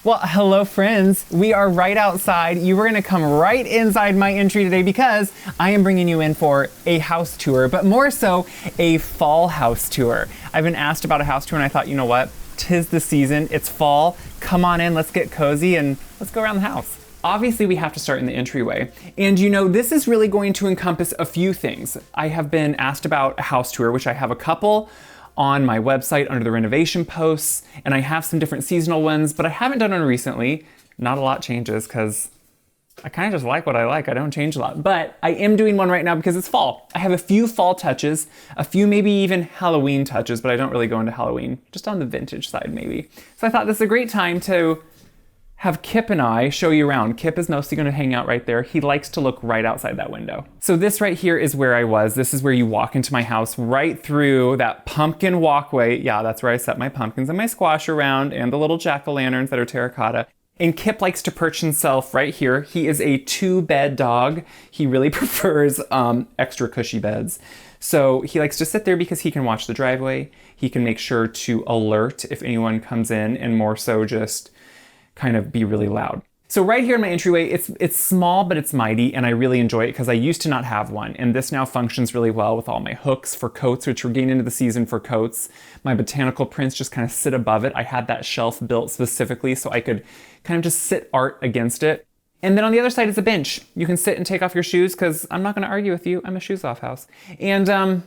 Well, hello friends. We are right outside. You were gonna come right inside my entry today because I am bringing you in for a house tour, but more so a fall house tour. I've been asked about a house tour and I thought, you know what? 'Tis the season, it's fall. Come on in, let's get cozy and let's go around the house. Obviously, we have to start in the entryway. And you know, this is really going to encompass a few things. I have been asked about a house tour, which I have a couple on my website under the renovation posts, and I have some different seasonal ones, but I haven't done one recently. Not a lot changes because I kind of just like what I like. I don't change a lot, but I am doing one right now because it's fall. I have a few fall touches, a few maybe even Halloween touches, but I don't really go into Halloween, just on the vintage side maybe. So I thought this is a great time to have Kip and I show you around. Kip is mostly gonna hang out right there. He likes to look right outside that window. So this right here is where I was. This is where you walk into my house right through that pumpkin walkway. Yeah, that's where I set my pumpkins and my squash around and the little jack-o'-lanterns that are terracotta. And Kip likes to perch himself right here. He is a 2-bed dog. He really prefers extra cushy beds. So he likes to sit there because he can watch the driveway. He can make sure to alert if anyone comes in, and more so just kind of be really loud. So right here in my entryway, it's small, but it's mighty, and I really enjoy it because I used to not have one, and this now functions really well with all my hooks for coats, which we're getting into the season for coats. My botanical prints just kind of sit above it. I had that shelf built specifically so I could kind of just sit art against it. And then on the other side is a bench. You can sit and take off your shoes because I'm not going to argue with you. I'm a shoes off house. And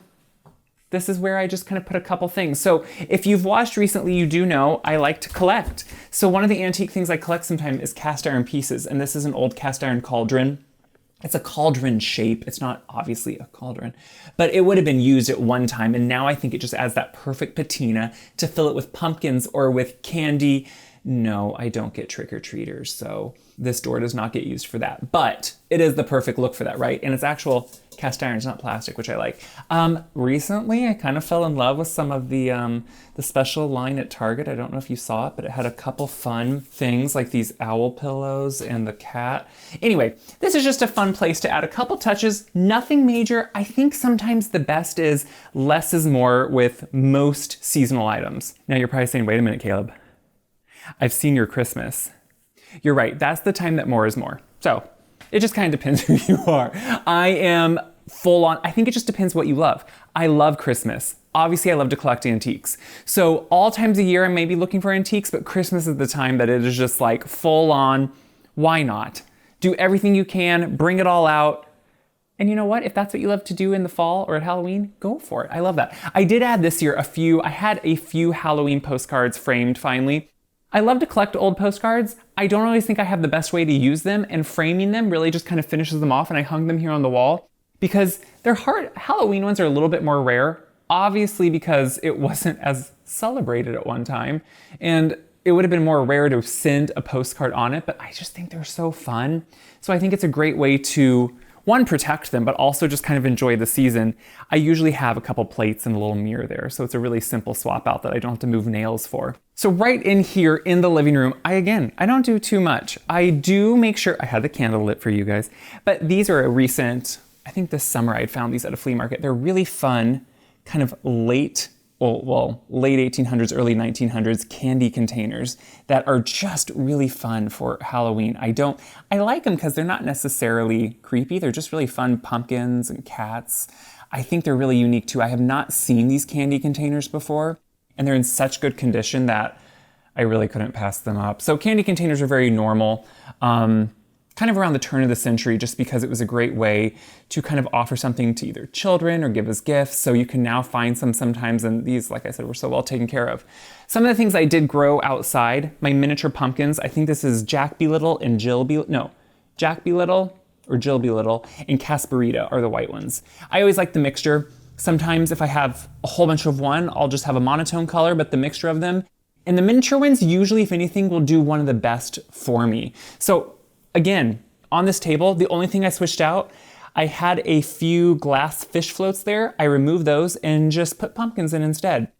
this is where I just kind of put a couple things. So if you've watched recently, you do know I like to collect. So one of the antique things I collect sometimes is cast iron pieces. And this is an old cast iron cauldron. It's a cauldron shape. It's not obviously a cauldron, but it would have been used at one time. And now I think it just adds that perfect patina to fill it with pumpkins or with candy. No, I don't get trick-or-treaters, so this door does not get used for that. But it is the perfect look for that, right? And it's actual cast iron, it's not plastic, which I like. Recently, I kind of fell in love with some of the special line at Target. I don't know if you saw it, but it had a couple fun things like these owl pillows and the cat. Anyway, this is just a fun place to add a couple touches, nothing major. I think sometimes the best is less is more with most seasonal items. Now you're probably saying, wait a minute, Caleb. I've seen your Christmas. You're right, that's the time that more is more. So it just kind of depends who you are. I am full on, I think it just depends what you love. I love Christmas. Obviously I love to collect antiques. So all times of year I may be looking for antiques, but Christmas is the time that it is just like full on, why not? Do everything you can, bring it all out. And you know what? If that's what you love to do in the fall or at Halloween, go for it. I love that. I did add this year I had a few Halloween postcards framed finally. I love to collect old postcards. I don't always think I have the best way to use them, and framing them really just kind of finishes them off, and I hung them here on the wall because they're hard. Halloween ones are a little bit more rare, obviously because it wasn't as celebrated at one time, and it would have been more rare to send a postcard on it, but I just think they're so fun. So I think it's a great way to, one, protect them, but also just kind of enjoy the season. I usually have a couple plates and a little mirror there, so it's a really simple swap out that I don't have to move nails for. So right in here in the living room, I don't do too much. I do make sure, I had the candle lit for you guys, but these are a recent, I think this summer I found these at a flea market. They're really fun, kind of late 1800s, early 1900s candy containers that are just really fun for Halloween. I like them because they're not necessarily creepy. They're just really fun pumpkins and cats. I think they're really unique too. I have not seen these candy containers before, and they're in such good condition that I really couldn't pass them up. So candy containers are very normal. Kind of around the turn of the century, just because it was a great way to kind of offer something to either children or give as gifts. So you can now find some sometimes, and these, like I said, were so well taken care of. Some of the things I did grow outside, my miniature pumpkins, I think this is Jack B. Little and Jack B. Little or Jill B. Little and Casperita are the white ones. I always like the mixture. Sometimes if I have a whole bunch of one, I'll just have a monotone color, but the mixture of them. And the miniature ones usually, if anything, will do one of the best for me. So again, on this table, the only thing I switched out, I had a few glass fish floats there. I removed those and just put pumpkins in instead.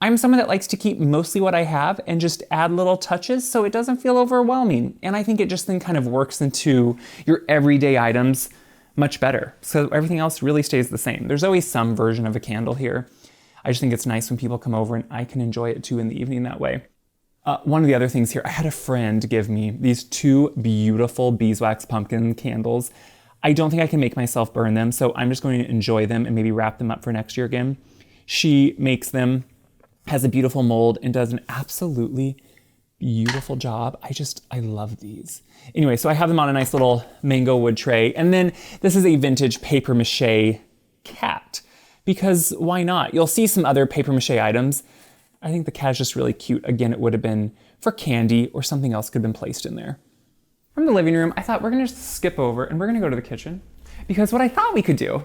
I'm someone that likes to keep mostly what I have and just add little touches so it doesn't feel overwhelming. And I think it just then kind of works into your everyday items much better. So everything else really stays the same. There's always some version of a candle here. I just think it's nice when people come over and I can enjoy it too in the evening that way. One of the other things here, I had a friend give me these 2 beautiful beeswax pumpkin candles. I don't think I can make myself burn them, so I'm just going to enjoy them and maybe wrap them up for next year again. She makes them, has a beautiful mold, and does an absolutely beautiful job. I love these. Anyway, so I have them on a nice little mango wood tray. And then this is a vintage paper mache cat, because why not? You'll see some other paper mache items. I think the cat is just really cute. Again, it would have been for candy or something else could have been placed in there. From the living room, I thought we're gonna just skip over and we're gonna go to the kitchen, because what I thought we could do,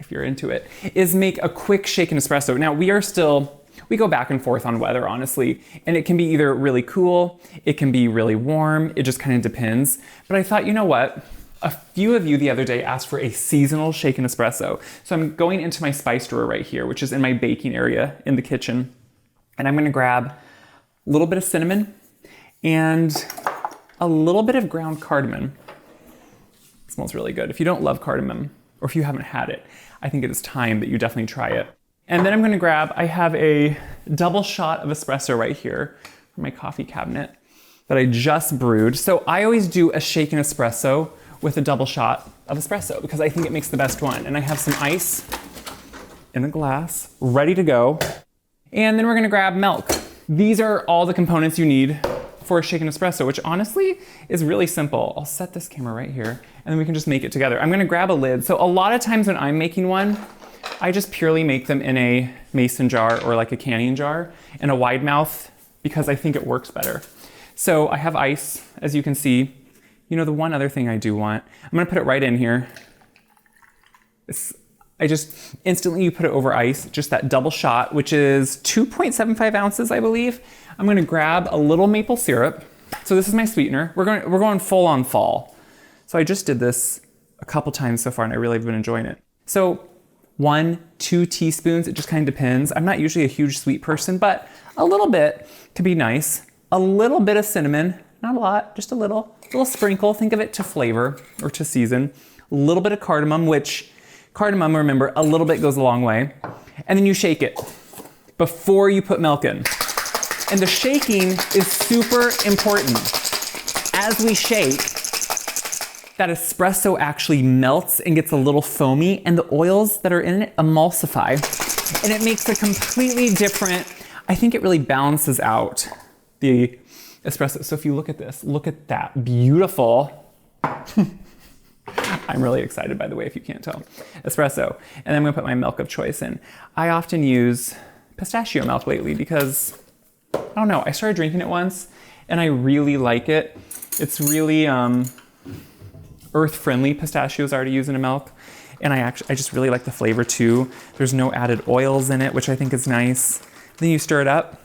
if you're into it, is make a quick shaken espresso. Now we go back and forth on weather, honestly, and it can be either really cool, it can be really warm, it just kind of depends. But I thought, you know what? A few of you the other day asked for a seasonal shaken espresso. So I'm going into my spice drawer right here, which is in my baking area in the kitchen. And I'm gonna grab a little bit of cinnamon and a little bit of ground cardamom. It smells really good. If you don't love cardamom, or if you haven't had it, I think it is time that you definitely try it. And then I'm gonna grab, I have a double shot of espresso right here from my coffee cabinet that I just brewed. So I always do a shaken espresso with a double shot of espresso because I think it makes the best one. And I have some ice in a glass, ready to go. And then we're gonna grab milk. These are all the components you need for a shaken espresso, which honestly is really simple. I'll set this camera right here and then we can just make it together. I'm gonna grab a lid. So a lot of times when I'm making one, I just purely make them in a mason jar or like a canning jar in a wide mouth because I think it works better. So I have ice, as you can see. You know, the one other thing I do want, I'm gonna put it right in here. I just instantly you put it over ice, just that double shot, which is 2.75 ounces, I believe. I'm gonna grab a little maple syrup. So this is my sweetener. We're going full on fall. So I just did this a couple times so far and I really have been enjoying it. So 1-2 teaspoons, it just kind of depends. I'm not usually a huge sweet person, but a little bit could be nice. A little bit of cinnamon, not a lot, just a little sprinkle. Think of it to flavor or to season. A little bit of cardamom, which cardamom, remember, a little bit goes a long way. And then you shake it before you put milk in. And the shaking is super important. As we shake, that espresso actually melts and gets a little foamy and the oils that are in it emulsify. And it makes a completely different, I think it really balances out the espresso. So if you look at this, look at that beautiful, I'm really excited by the way, if you can't tell, espresso. And then I'm gonna put my milk of choice in. I often use pistachio milk lately because, I don't know, I started drinking it once and I really like it. It's really earth-friendly pistachios are to use in a milk. And I just really like the flavor too. There's no added oils in it, which I think is nice. Then you stir it up.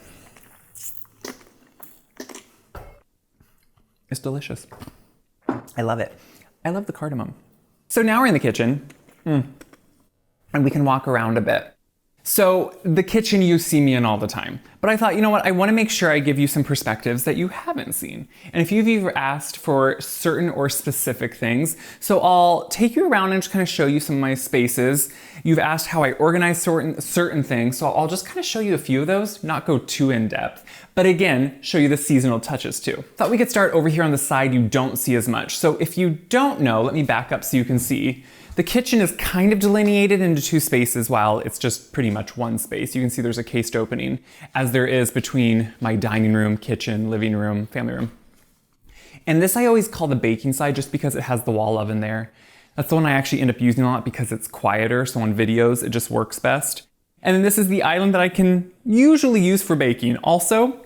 It's delicious. I love it. I love the cardamom. So now we're in the kitchen and we can walk around a bit. So the kitchen you see me in all the time, but I thought, you know what? I want to make sure I give you some perspectives that you haven't seen. And if you've ever asked for certain or specific things, so I'll take you around and just kind of show you some of my spaces. You've asked how I organize certain things, so I'll just kind of show you a few of those, not go too in depth, but again, show you the seasonal touches too. Thought we could start over here on the side you don't see as much. So if you don't know, let me back up so you can see. The kitchen is kind of delineated into two spaces while it's just pretty much one space. You can see there's a cased opening as there is between my dining room, kitchen, living room, family room. And this I always call the baking side just because it has the wall oven there. That's the one I actually end up using a lot because it's quieter, so on videos it just works best. And then this is the island that I can usually use for baking. Also,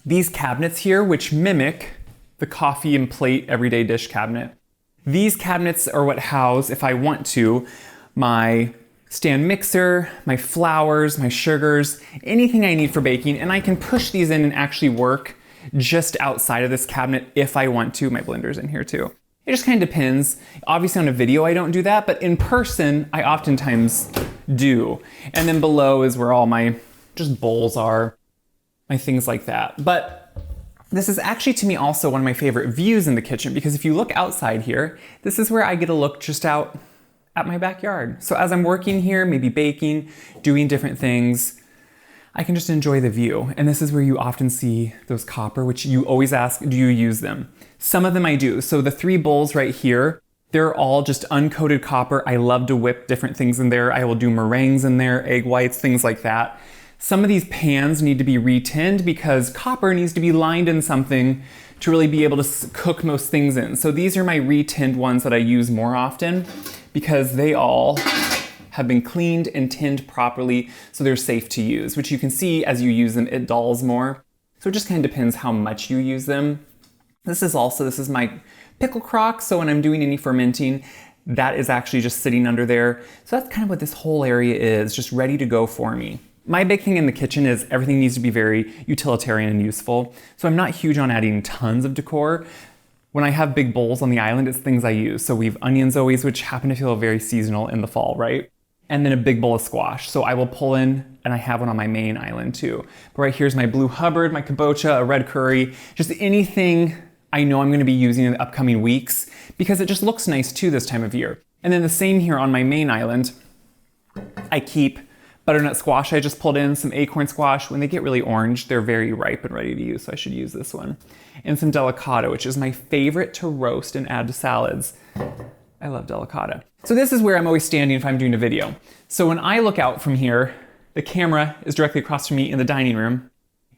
these cabinets here, which mimic the coffee and plate everyday dish cabinet. These cabinets are what house, if I want to, my stand mixer, my flours, my sugars, anything I need for baking, and I can push these in and actually work just outside of this cabinet if I want to. My blender's in here too. It just kind of depends. Obviously on a video I don't do that, but in person I oftentimes do. And then below is where all my just bowls are, my things like that. But this is actually to me also one of my favorite views in the kitchen because if you look outside here, this is where I get a look just out at my backyard. So as I'm working here, maybe baking, doing different things, I can just enjoy the view. And this is where you often see those copper, which you always ask, do you use them? Some of them I do. So the 3 bowls right here, they're all just uncoated copper. I love to whip different things in there. I will do meringues in there, egg whites, things like that. Some of these pans need to be retinned because copper needs to be lined in something to really be able to cook most things in. So these are my retinned ones that I use more often because they all have been cleaned and tinned properly so they're safe to use, which you can see as you use them, it dulls more. So it just kind of depends how much you use them. This is my pickle crock, so when I'm doing any fermenting, that is actually just sitting under there. So that's kind of what this whole area is, just ready to go for me. My big thing in the kitchen is everything needs to be very utilitarian and useful. So I'm not huge on adding tons of decor. When I have big bowls on the island, it's things I use. So we have onions always, which happen to feel very seasonal in the fall, right? And then a big bowl of squash. So I will pull in, and I have one on my main island too. But right here's my blue Hubbard, my kabocha, a red curry, just anything I know I'm gonna be using in the upcoming weeks because it just looks nice too this time of year. And then the same here on my main island, I keep butternut squash I just pulled in, some acorn squash. When they get really orange, they're very ripe and ready to use, so I should use this one. And some delicata, which is my favorite to roast and add to salads. I love delicata. So this is where I'm always standing if I'm doing a video. So when I look out from here, the camera is directly across from me in the dining room,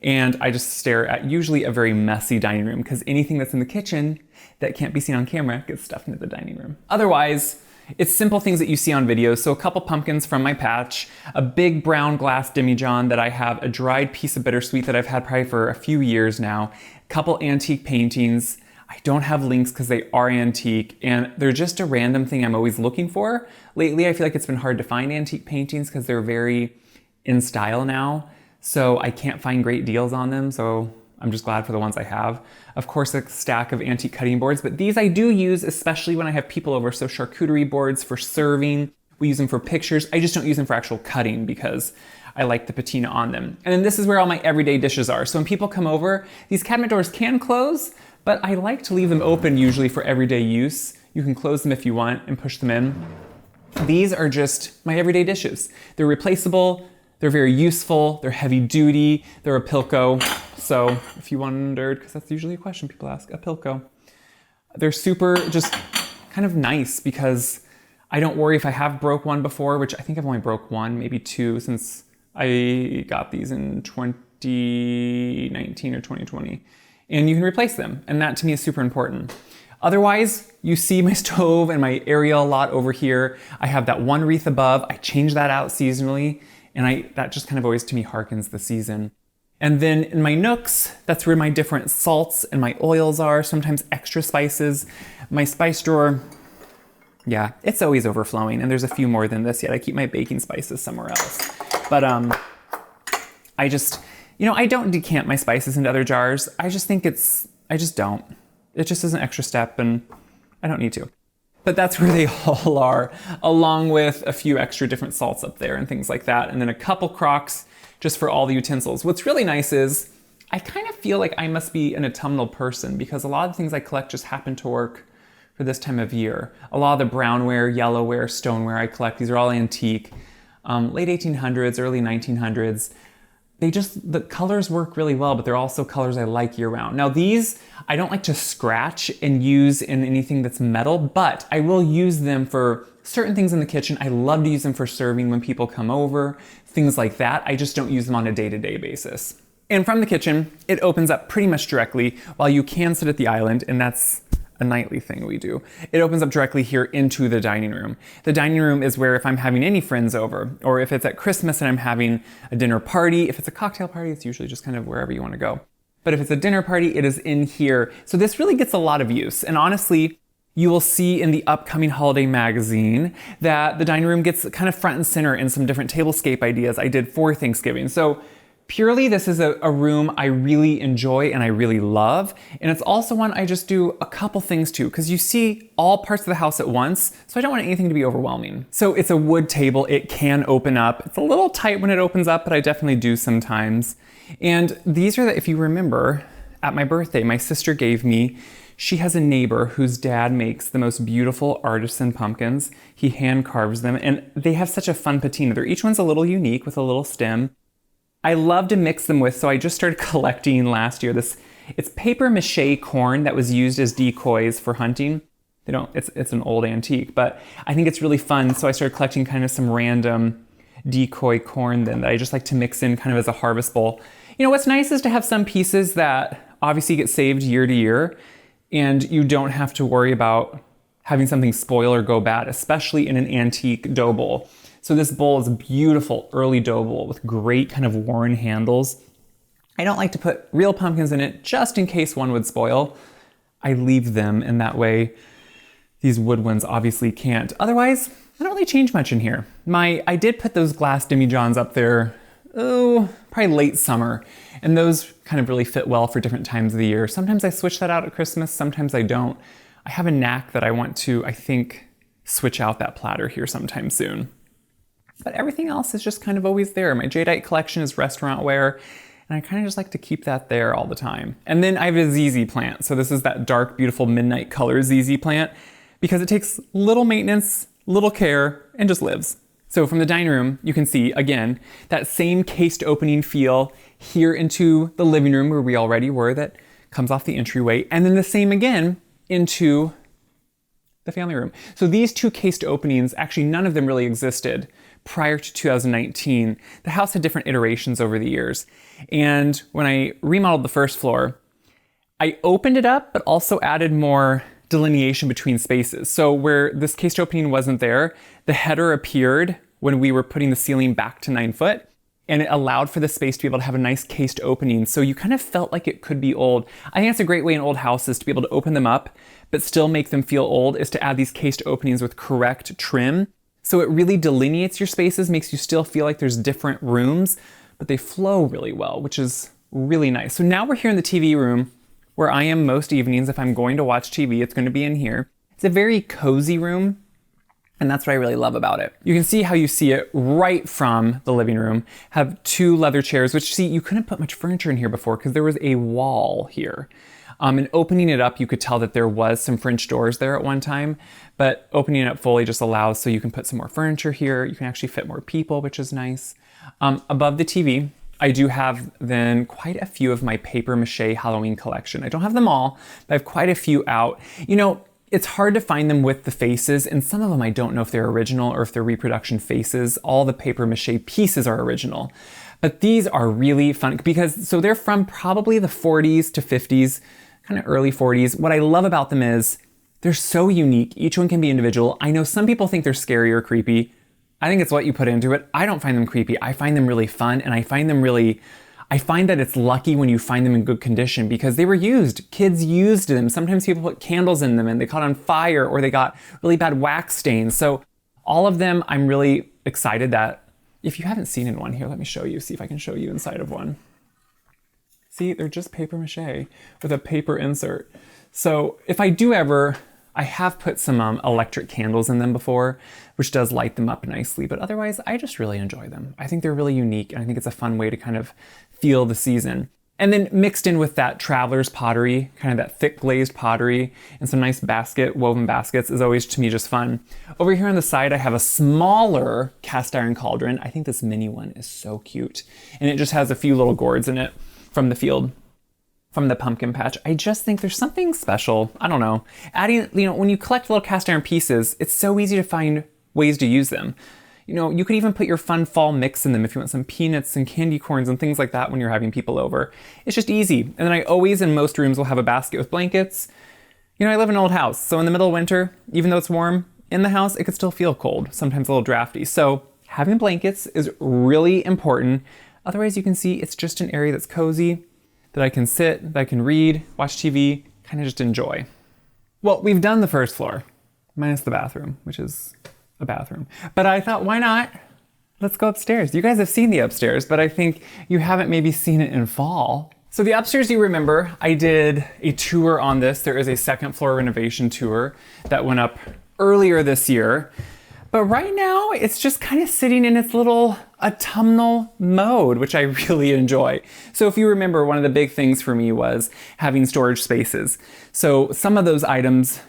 and I just stare at usually a very messy dining room because anything that's in the kitchen that can't be seen on camera gets stuffed into the dining room. Otherwise, it's simple things that you see on videos. So a couple pumpkins from my patch, a big brown glass demijohn that I have, a dried piece of bittersweet that I've had probably for a few years now, a couple antique paintings. I don't have links because they are antique and they're just a random thing I'm always looking for. Lately, I feel like it's been hard to find antique paintings because they're very in style now. So I can't find great deals on them. So I'm just glad for the ones I have. Of course, a stack of antique cutting boards, but these I do use, especially when I have people over. So charcuterie boards for serving. We use them for pictures. I just don't use them for actual cutting because I like the patina on them. And then this is where all my everyday dishes are. So when people come over, these cabinet doors can close, but I like to leave them open usually for everyday use. You can close them if you want and push them in. These are just my everyday dishes. They're replaceable, they're very useful, they're heavy duty, they're a Pilco. So if you wondered, because that's usually a question people ask, a Pilco. They're super just kind of nice because I don't worry if I have broke one before, which I think I've only broke one, maybe two since I got these in 2019 or 2020. And you can replace them. And that to me is super important. Otherwise, you see my stove and my area a lot over here. I have that one wreath above. I change that out seasonally. And that just kind of always to me harkens the season. And then in my nooks, that's where my different salts and my oils are, sometimes extra spices. My spice drawer, yeah, it's always overflowing. And there's a few more than this yet. I keep my baking spices somewhere else. But I just, I don't decant my spices into other jars. I just don't. It just is an extra step and I don't need to. But that's where they all are, along with a few extra different salts up there and things like that. And then a couple crocks just for all the utensils. What's really nice is I kind of feel like I must be an autumnal person because a lot of the things I collect just happen to work for this time of year. A lot of the brownware, yellowware, stoneware I collect, these are all antique. Late 1800s, early 1900s. The colors work really well, but they're also colors I like year round. Now these, I don't like to scratch and use in anything that's metal, but I will use them for certain things in the kitchen. I love to use them for serving when people come over, things like that. I just don't use them on a day-to-day basis. And from the kitchen, it opens up pretty much directly, while you can sit at the island, and that's a nightly thing we do. It opens up directly here into the dining room. The dining room is where if I'm having any friends over, or if it's at Christmas and I'm having a dinner party, if it's a cocktail party, it's usually just kind of wherever you want to go. But if it's a dinner party, it is in here. So this really gets a lot of use. And honestly, you will see in the upcoming holiday magazine that the dining room gets kind of front and center in some different tablescape ideas I did for Thanksgiving. So purely, this is a room I really enjoy and I really love. And it's also one I just do a couple things to, because you see all parts of the house at once, so I don't want anything to be overwhelming. So it's a wood table, it can open up. It's a little tight when it opens up, but I definitely do sometimes. And these are if you remember, at my birthday, my sister gave me, she has a neighbor whose dad makes the most beautiful artisan pumpkins. He hand carves them, and they have such a fun patina. Each one's a little unique with a little stem. I love to mix them with, so I just started collecting last year. It's paper mache corn that was used as decoys for hunting. It's an old antique, but I think it's really fun. So I started collecting kind of some random decoy corn then that I just like to mix in kind of as a harvest bowl. What's nice is to have some pieces that obviously get saved year to year, and you don't have to worry about having something spoil or go bad, especially in an antique dough bowl. So this bowl is a beautiful early dough bowl with great kind of worn handles. I don't like to put real pumpkins in it just in case one would spoil. I leave them, and that way these wood ones obviously can't. Otherwise, I don't really change much in here. I did put those glass demijohns up there, probably late summer, and those kind of really fit well for different times of the year. Sometimes I switch that out at Christmas, sometimes I don't. I have a knack that I want to, I think, switch out that platter here sometime soon. But everything else is just kind of always there. My jadeite collection is restaurant ware, and I kind of just like to keep that there all the time. And then I have a ZZ plant. So this is that dark, beautiful midnight color ZZ plant, because it takes little maintenance, little care, and just lives. So from the dining room, you can see, again, that same cased opening feel here into the living room where we already were that comes off the entryway, and then the same again into the family room. So these two cased openings, actually none of them really existed prior to 2019. The house had different iterations over the years. And when I remodeled the first floor, I opened it up, but also added more delineation between spaces. So where this cased opening wasn't there, the header appeared when we were putting the ceiling back to 9 foot, and it allowed for the space to be able to have a nice cased opening. So you kind of felt like it could be old. I think it's a great way in old houses to be able to open them up, but still make them feel old, is to add these cased openings with correct trim. So it really delineates your spaces, makes you still feel like there's different rooms, but they flow really well, which is really nice. So now we're here in the TV room, where I am most evenings. If I'm going to watch TV, it's going to be in here. It's a very cozy room, and that's what I really love about it. You can see how you see it right from the living room. Have two leather chairs, which, see, you couldn't put much furniture in here before because there was a wall here. And opening it up, you could tell that there was some French doors there at one time, but opening it up fully just allows so you can put some more furniture here. You can actually fit more people, which is nice. Above the TV, I do have then quite a few of my paper mache Halloween collection. I don't have them all, but I have quite a few out. It's hard to find them with the faces, and some of them I don't know if they're original or if they're reproduction faces. All the paper mache pieces are original. But these are really fun because, so they're from probably the 40s to 50s, kind of early 40s. What I love about them is they're so unique. Each one can be individual. I know some people think they're scary or creepy. I think it's what you put into it. I don't find them creepy. I find them really fun, and I find that it's lucky when you find them in good condition because they were used. Kids used them. Sometimes people put candles in them and they caught on fire, or they got really bad wax stains. So all of them, I'm really excited that if you haven't seen in one here, let me show you, see if I can show you inside of one. See, they're just paper mache with a paper insert. So if I do ever, I have put some electric candles in them before, which does light them up nicely, but otherwise I just really enjoy them. I think they're really unique, and I think it's a fun way to kind of feel the season. And then mixed in with that traveler's pottery, kind of that thick glazed pottery, and some nice woven baskets is always, to me, just fun. Over here on the side, I have a smaller cast iron cauldron. I think this mini one is so cute. And it just has a few little gourds in it from the field, from the pumpkin patch. I just think there's something special. I don't know. Adding, when you collect little cast iron pieces, it's so easy to find ways to use them. You could even put your fun fall mix in them if you want some peanuts and candy corns and things like that when you're having people over. It's just easy. And then I always, in most rooms, will have a basket with blankets. I live in an old house, so in the middle of winter, even though it's warm in the house, it could still feel cold, sometimes a little drafty. So having blankets is really important. Otherwise, you can see it's just an area that's cozy, that I can sit, that I can read, watch TV, kind of just enjoy. Well, we've done the first floor, minus the bathroom, which is a bathroom. But I thought, why not? Let's go upstairs. You guys have seen the upstairs, but I think you haven't maybe seen it in fall. So the upstairs, you remember, I did a tour on this. There is a second floor renovation tour that went up earlier this year. But right now, it's just kind of sitting in its little autumnal mode, which I really enjoy. So if you remember, one of the big things for me was having storage spaces. So some of those items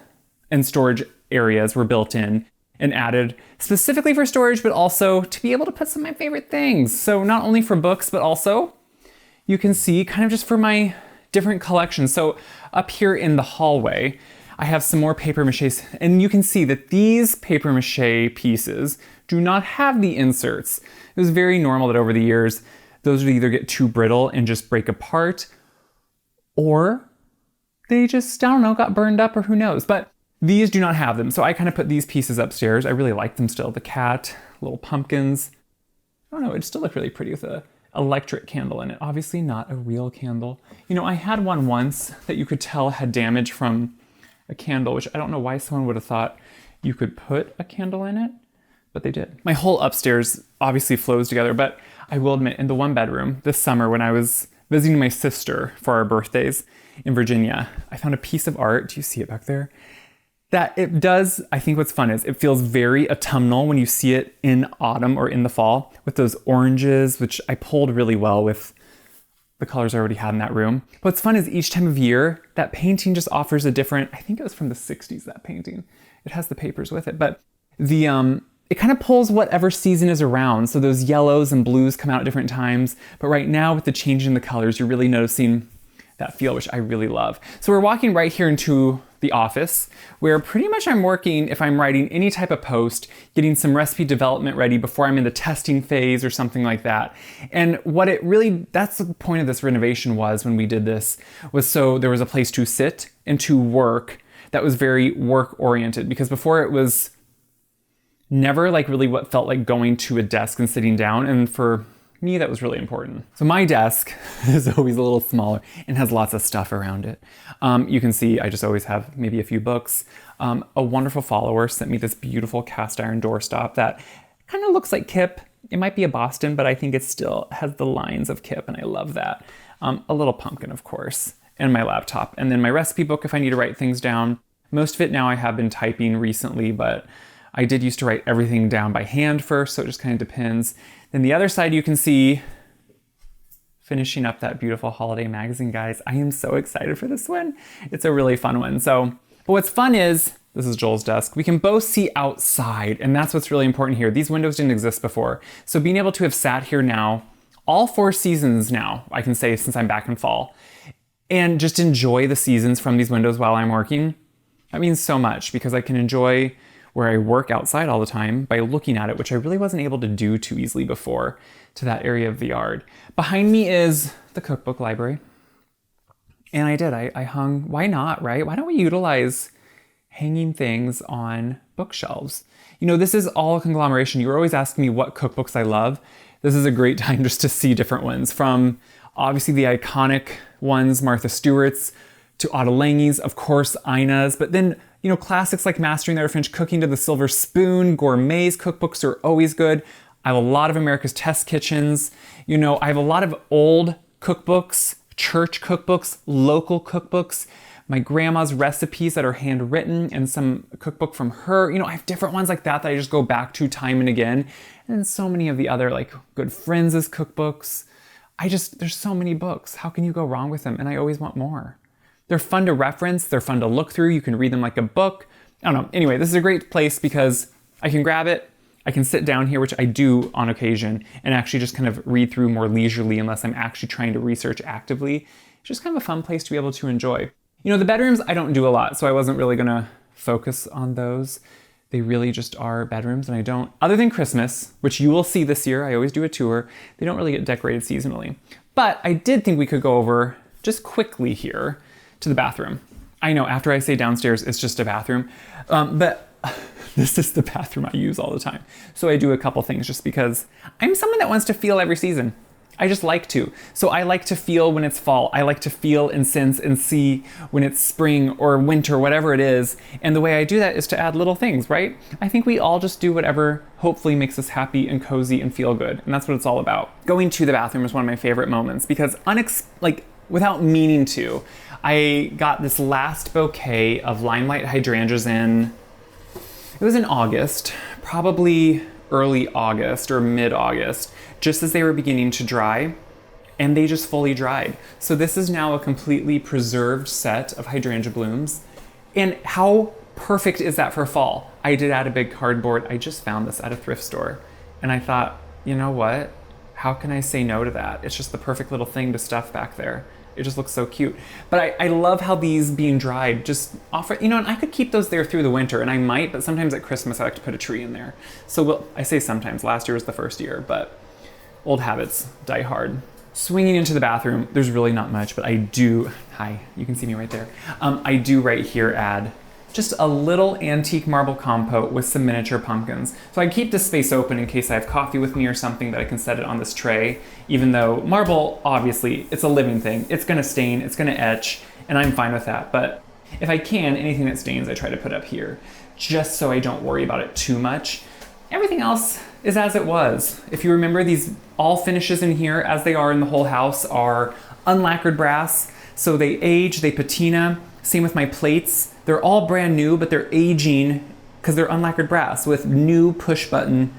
and storage areas were built in, and added specifically for storage, but also to be able to put some of my favorite things. So not only for books, but also you can see kind of just for my different collections. So up here in the hallway, I have some more paper mache, and you can see that these paper mache pieces do not have the inserts. It was very normal that over the years, those would either get too brittle and just break apart, or they just, I don't know, got burned up or who knows. But these do not have them. So I kind of put these pieces upstairs. I really like them still. The cat, little pumpkins. I don't know, it still looked really pretty with a electric candle in it. Obviously not a real candle. You know, I had one once that you could tell had damage from a candle, which I don't know why someone would have thought you could put a candle in it, but they did. My whole upstairs obviously flows together, but I will admit, in the one bedroom this summer when I was visiting my sister for our birthdays in Virginia, I found a piece of art. Do you see it back there? That it does, I think what's fun is it feels very autumnal when you see it in autumn or in the fall with those oranges, which I pulled really well with the colors I already had in that room. What's fun is each time of year, that painting just offers a different, I think it was from the 60s, that painting. It has the papers with it, but it kind of pulls whatever season is around. So those yellows and blues come out at different times. But right now with the change in the colors, you're really noticing that feel, which I really love. So we're walking right here into the office where pretty much I'm working, if I'm writing any type of post, getting some recipe development ready before I'm in the testing phase or something like that. And what it really, that's the point of this renovation was when we did this, was so there was a place to sit and to work that was very work oriented, because before it was never like really what felt like going to a desk and sitting down. And for me, that was really important. So my desk is always a little smaller and has lots of stuff around it. You can see I just always have maybe a few books. A wonderful follower sent me this beautiful cast iron doorstop that kind of looks like Kip. It might be a Boston, but I think it still has the lines of Kip, and I love that. A little pumpkin, of course, and my laptop. And then my recipe book if I need to write things down. Most of it now I have been typing recently, but I did used to write everything down by hand first, so it just kind of depends. Then the other side you can see, finishing up that beautiful holiday magazine, guys. I am so excited for this one. It's a really fun one. So, but what's fun is, this is Joel's desk, we can both see outside, and that's what's really important here. These windows didn't exist before. So being able to have sat here now, all 4 seasons now, I can say since I'm back in fall, and just enjoy the seasons from these windows while I'm working, that means so much, because I can enjoy where I work outside all the time by looking at it, which I really wasn't able to do too easily before, to that area of the yard. Behind me is the cookbook library. And I hung, why not, right? Why don't we utilize hanging things on bookshelves? You know, this is all a conglomeration. You were always asking me what cookbooks I love. This is a great time just to see different ones, from obviously the iconic ones, Martha Stewart's, to Otta Lange's, of course, Ina's, but then, you know, classics like Mastering the Art of French Cooking to the Silver Spoon, Gourmet's cookbooks are always good. I have a lot of America's Test Kitchens. You know, I have a lot of old cookbooks, church cookbooks, local cookbooks, my grandma's recipes that are handwritten, and some cookbook from her. You know, I have different ones like that I just go back to time and again. And so many of the other like good friends' cookbooks. There's so many books. How can you go wrong with them? And I always want more. They're fun to reference. They're fun to look through. You can read them like a book. I don't know. Anyway, this is a great place because I can grab it. I can sit down here, which I do on occasion, and actually just kind of read through more leisurely unless I'm actually trying to research actively. It's just kind of a fun place to be able to enjoy. You know, the bedrooms, I don't do a lot, so I wasn't really gonna focus on those. They really just are bedrooms, and I don't, other than Christmas, which you will see this year, I always do a tour, they don't really get decorated seasonally. But I did think we could go over just quickly here to the bathroom. I know after I say downstairs, it's just a bathroom, but this is the bathroom I use all the time. So I do a couple things just because I'm someone that wants to feel every season. I just like to. So I like to feel when it's fall. I like to feel and sense and see when it's spring or winter, whatever it is. And the way I do that is to add little things, right? I think we all just do whatever hopefully makes us happy and cozy and feel good. And that's what it's all about. Going to the bathroom is one of my favorite moments because without meaning to, I got this last bouquet of limelight hydrangeas it was in August, probably early August or mid-August, just as they were beginning to dry, and they just fully dried. So this is now a completely preserved set of hydrangea blooms. And how perfect is that for fall? I did add a big cardboard. I just found this at a thrift store. And I thought, you know what? How can I say no to that? It's just the perfect little thing to stuff back there. It just looks so cute. But I love how these being dried just offer, and I could keep those there through the winter, and I might, but sometimes at Christmas I like to put a tree in there. So I say sometimes, last year was the first year, but old habits die hard. Swinging into the bathroom, there's really not much, but I do, hi, you can see me right there. I do right here add just a little antique marble compote with some miniature pumpkins. So I keep this space open in case I have coffee with me or something that I can set it on this tray, even though marble, obviously, it's a living thing. It's gonna stain, it's gonna etch, and I'm fine with that. But if I can, anything that stains, I try to put up here, just so I don't worry about it too much. Everything else is as it was. If you remember, these all finishes in here, as they are in the whole house, are unlacquered brass. So they age, they patina. Same with my plates. They're all brand new, but they're aging because they're unlacquered brass with new push button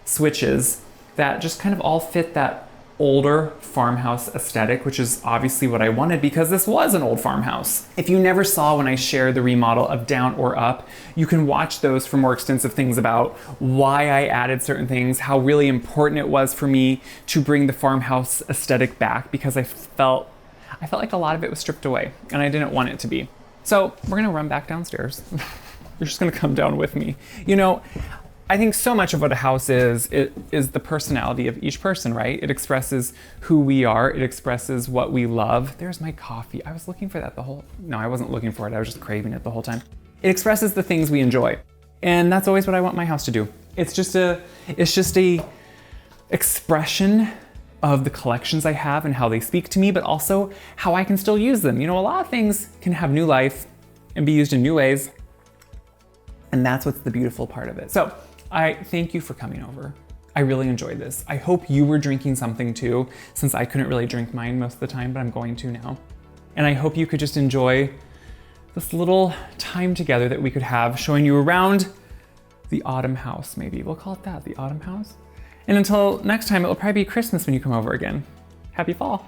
switches that just kind of all fit that older farmhouse aesthetic, which is obviously what I wanted because this was an old farmhouse. If you never saw when I shared the remodel of Down or Up, you can watch those for more extensive things about why I added certain things, how really important it was for me to bring the farmhouse aesthetic back because I felt like a lot of it was stripped away and I didn't want it to be. So we're gonna run back downstairs. You're just gonna come down with me. I think so much of what a house is the personality of each person, right? It expresses who we are. It expresses what we love. There's my coffee. I was looking for that no, I wasn't looking for it. I was just craving it the whole time. It expresses the things we enjoy. And that's always what I want my house to do. It's just a expression of the collections I have and how they speak to me, but also how I can still use them. A lot of things can have new life and be used in new ways. And that's what's the beautiful part of it. So I thank you for coming over. I really enjoyed this. I hope you were drinking something too, since I couldn't really drink mine most of the time, but I'm going to now. And I hope you could just enjoy this little time together that we could have showing you around the autumn house, maybe. We'll call it that, the autumn house. And until next time, it will probably be Christmas when you come over again. Happy fall.